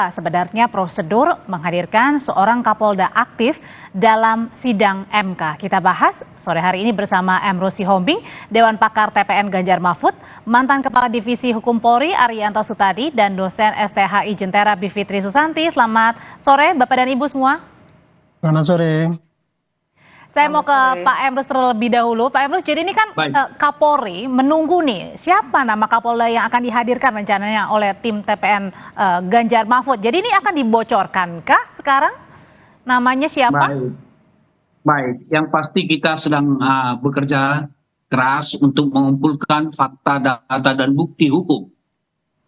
apa sebenarnya prosedur menghadirkan seorang Kapolda aktif dalam sidang MK? Kita bahas sore hari ini bersama Emru Sihombing, Dewan Pakar TPN Ganjar Mahfud, mantan Kepala Divisi Hukum Polri Arianto Sutadi, dan dosen STHI Jentera Bivitri Susanti. Selamat sore Bapak dan Ibu semua. Selamat sore. Saya mau ke Pak Emrus terlebih dahulu. Pak Emrus, jadi ini kan Kapolri menunggu nih siapa nama Kapolda yang akan dihadirkan rencananya oleh tim TPN Ganjar Mahfud. Jadi ini akan dibocorkankah sekarang namanya siapa? Baik. Yang pasti kita sedang bekerja keras untuk mengumpulkan fakta, data, dan bukti hukum.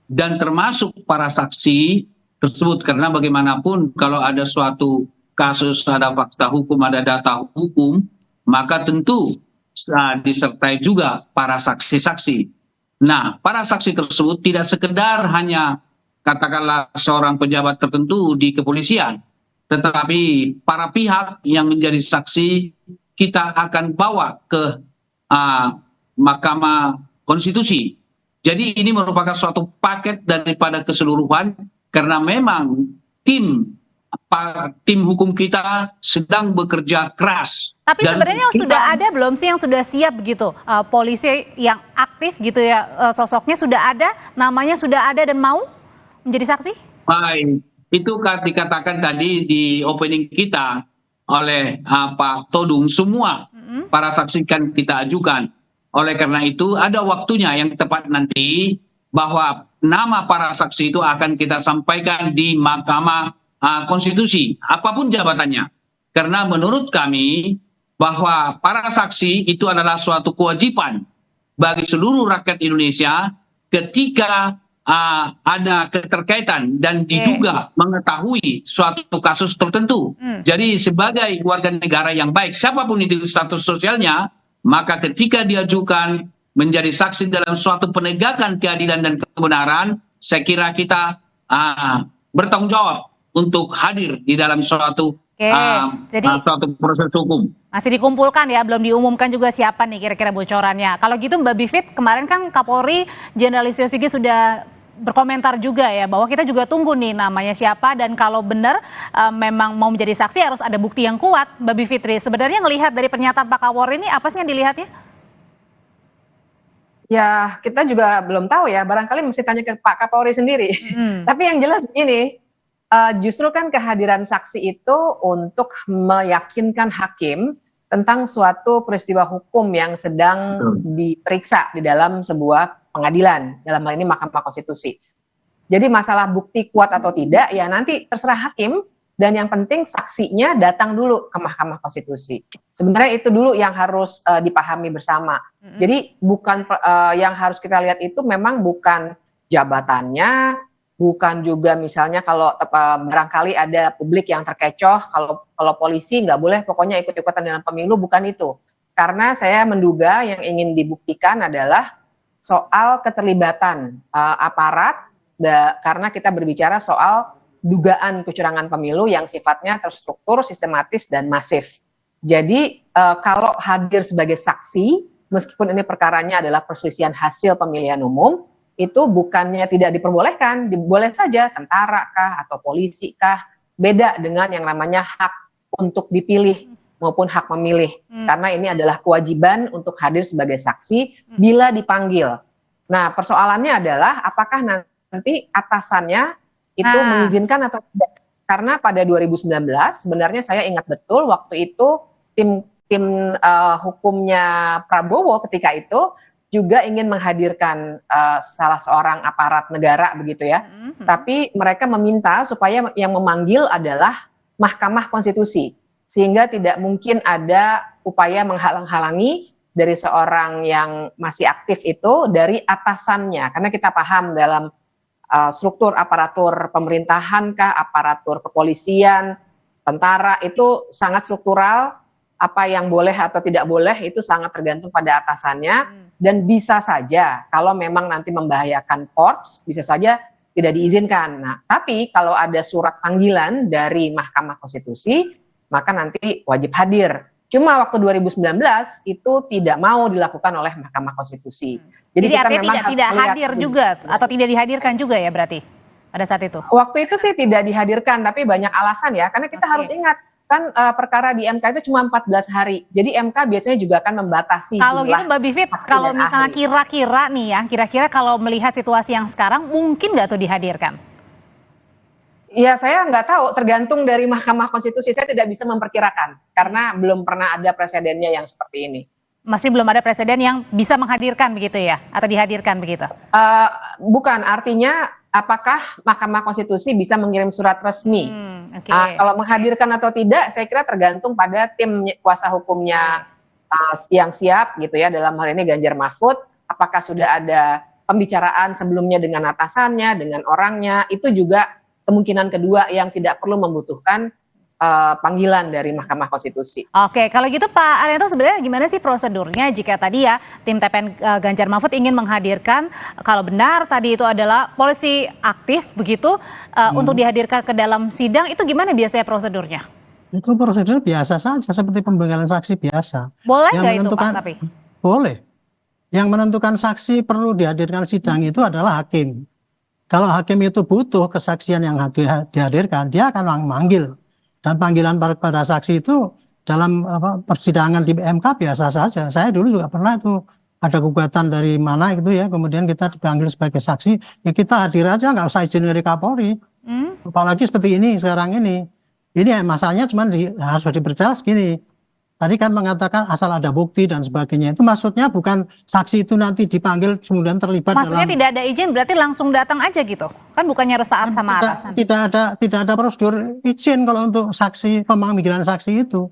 Dan termasuk para saksi tersebut, karena bagaimanapun kalau ada suatu kasus, ada fakta hukum, ada data hukum, maka tentu disertai juga para saksi-saksi. Nah, para saksi tersebut tidak sekedar hanya katakanlah seorang pejabat tertentu di kepolisian, tetapi para pihak yang menjadi saksi kita akan bawa ke Mahkamah Konstitusi. Jadi ini merupakan suatu paket daripada keseluruhan, karena memang tim hukum kita sedang bekerja keras. Tapi sebenarnya sudah ada belum sih yang sudah siap begitu? Polisi yang aktif gitu ya, sosoknya sudah ada, namanya sudah ada dan mau menjadi saksi? Baik, itu dikatakan tadi di opening kita oleh Pak Todung, semua para saksi kan kita ajukan. Oleh karena itu ada waktunya yang tepat nanti bahwa nama para saksi itu akan kita sampaikan di Mahkamah Konstitusi, apapun jabatannya. Karena menurut kami bahwa para saksi itu adalah suatu kewajiban bagi seluruh rakyat Indonesia ketika ada keterkaitan dan diduga mengetahui suatu kasus tertentu. Jadi sebagai warga negara yang baik, siapapun itu status sosialnya, maka ketika diajukan menjadi saksi dalam suatu penegakan keadilan dan kebenaran, saya kira kita bertanggung jawab untuk hadir di dalam suatu proses hukum. Masih dikumpulkan ya, belum diumumkan juga siapa nih kira-kira bocorannya. Kalau gitu Mbak Bivit, kemarin kan Kapolri Jenderal Listio Sigit sudah berkomentar juga ya, bahwa kita juga tunggu nih namanya siapa, dan kalau benar memang mau menjadi saksi harus ada bukti yang kuat. Mbak Bivitri, sebenarnya ngelihat dari pernyataan Pak Kapolri ini apa sih yang dilihatnya? Ya, kita juga belum tahu ya, barangkali mesti tanya ke Pak Kapolri sendiri. Tapi yang jelas begini, justru kan kehadiran saksi itu untuk meyakinkan hakim tentang suatu peristiwa hukum yang sedang diperiksa di dalam sebuah pengadilan, dalam hal ini Mahkamah Konstitusi. Jadi masalah bukti kuat atau tidak ya nanti terserah hakim, dan yang penting saksinya datang dulu ke Mahkamah Konstitusi. Sebenarnya itu dulu yang harus dipahami bersama. Jadi bukan yang harus kita lihat itu memang bukan jabatannya, bukan juga misalnya kalau barangkali ada publik yang terkecoh kalau polisi nggak boleh pokoknya ikut-ikutan dalam pemilu, bukan itu. Karena saya menduga yang ingin dibuktikan adalah soal keterlibatan aparat, karena kita berbicara soal dugaan kecurangan pemilu yang sifatnya terstruktur, sistematis, dan masif. Jadi kalau hadir sebagai saksi, meskipun ini perkaranya adalah perselisihan hasil pemilihan umum, itu bukannya tidak diperbolehkan, boleh saja tentara kah atau polisi kah, beda dengan yang namanya hak untuk dipilih maupun hak memilih, karena ini adalah kewajiban untuk hadir sebagai saksi bila dipanggil. Nah, persoalannya adalah apakah nanti atasannya itu mengizinkan atau tidak, karena pada 2019 sebenarnya saya ingat betul waktu itu tim hukumnya Prabowo ketika itu juga ingin menghadirkan salah seorang aparat negara begitu ya. Tapi mereka meminta supaya yang memanggil adalah Mahkamah Konstitusi. Sehingga tidak mungkin ada upaya menghalang-halangi dari seorang yang masih aktif itu dari atasannya. Karena kita paham dalam struktur aparatur pemerintahan kah, aparatur kepolisian, tentara itu sangat struktural. Apa yang boleh atau tidak boleh itu sangat tergantung pada atasannya. Dan bisa saja kalau memang nanti membahayakan korps, bisa saja tidak diizinkan. Nah, tapi kalau ada surat panggilan dari Mahkamah Konstitusi, maka nanti wajib hadir. Cuma waktu 2019 itu tidak mau dilakukan oleh Mahkamah Konstitusi. Jadi kita memang tidak hadir juga atau tidak dihadirkan juga ya berarti? pada saat itu? Waktu itu sih tidak dihadirkan, tapi banyak alasan ya, karena kita harus ingat kan perkara di MK itu cuma 14 hari. Jadi MK biasanya juga akan membatasi Kalau gitu jumlah Mbak Bivit, saksi kalau dan misalnya ahli. kira-kira nih ya, kira-kira kalau melihat situasi yang sekarang mungkin nggak tuh dihadirkan? Ya saya nggak tahu, tergantung dari Mahkamah Konstitusi. Saya tidak bisa memperkirakan karena belum pernah ada presidennya yang seperti ini. Masih belum ada presiden yang bisa menghadirkan begitu ya, atau dihadirkan begitu? Bukan, artinya apakah Mahkamah Konstitusi bisa mengirim surat resmi? Oke. Kalau menghadirkan atau tidak, saya kira tergantung pada tim kuasa hukumnya yang siap gitu ya, dalam hal ini Ganjar Mahfud. Apakah sudah ada pembicaraan sebelumnya dengan atasannya, dengan orangnya, itu juga kemungkinan kedua yang tidak perlu membutuhkan panggilan dari Mahkamah Konstitusi. Oke, kalau gitu Pak Arianto sebenarnya gimana sih prosedurnya jika tadi ya tim TPN Ganjar Mahfud ingin menghadirkan, kalau benar tadi itu adalah polisi aktif begitu untuk dihadirkan ke dalam sidang, itu gimana biasanya prosedurnya? Itu prosedur biasa saja seperti pembengkelan saksi biasa. Boleh nggak itu Pak tapi? Boleh. Yang menentukan saksi perlu dihadirkan sidang itu adalah hakim. Kalau hakim itu butuh kesaksian yang dihadirkan, dia akan memanggil. Dan panggilan pada saksi itu dalam persidangan di MK biasa saja. Saya dulu juga pernah itu ada gugatan dari mana gitu ya, kemudian kita dipanggil sebagai saksi, ya kita hadir aja, nggak usah izin dari Kapolri. Apalagi seperti ini sekarang ini. Ini masalahnya cuma harus diperjelas gini. Tadi kan mengatakan asal ada bukti dan sebagainya. Itu maksudnya bukan saksi itu nanti dipanggil kemudian terlibat Maksudnya dalam... tidak ada izin berarti langsung datang aja gitu? Kan bukannya harus taat sama atasan? Tidak ada prosedur izin kalau untuk saksi, pemanggilan saksi itu.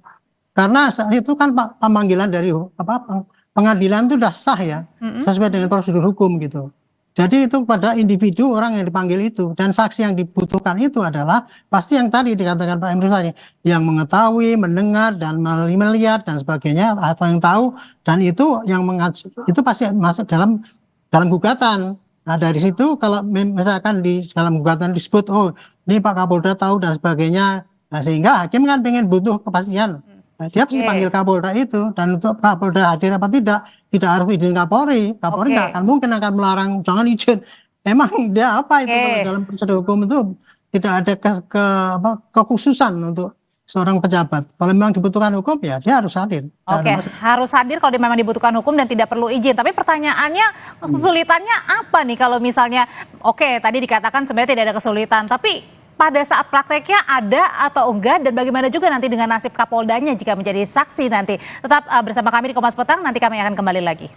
Karena itu kan pemanggilan dari pengadilan itu sudah sah ya, sesuai dengan prosedur hukum gitu. Jadi itu pada individu orang yang dipanggil itu, dan saksi yang dibutuhkan itu adalah pasti yang tadi dikatakan Pak Emrus tadi, yang mengetahui, mendengar dan melihat dan sebagainya, atau yang tahu, dan itu yang itu pasti masuk dalam gugatan. Nah dari situ kalau misalkan di dalam gugatan disebut, oh ini Pak Kapolda tahu dan sebagainya, nah sehingga hakim kan pengen butuh kepastian. Nah, dia pasti panggil Kapolda itu, dan untuk Kapolda hadir apa tidak harus izin Kapolri. Kapolri nggak akan mungkin akan melarang, jangan izin. Emang dia apa itu kalau dalam prosedur hukum itu tidak ada kekhususan untuk seorang pejabat. Kalau memang dibutuhkan hukum ya dia harus hadir. Harus hadir kalau memang dibutuhkan hukum dan tidak perlu izin. Tapi pertanyaannya, kesulitannya apa nih kalau misalnya, tadi dikatakan sebenarnya tidak ada kesulitan, tapi pada saat prakteknya ada atau enggak, dan bagaimana juga nanti dengan nasib Kapoldanya jika menjadi saksi nanti. Tetap bersama kami di Kompas Petang, nanti kami akan kembali lagi.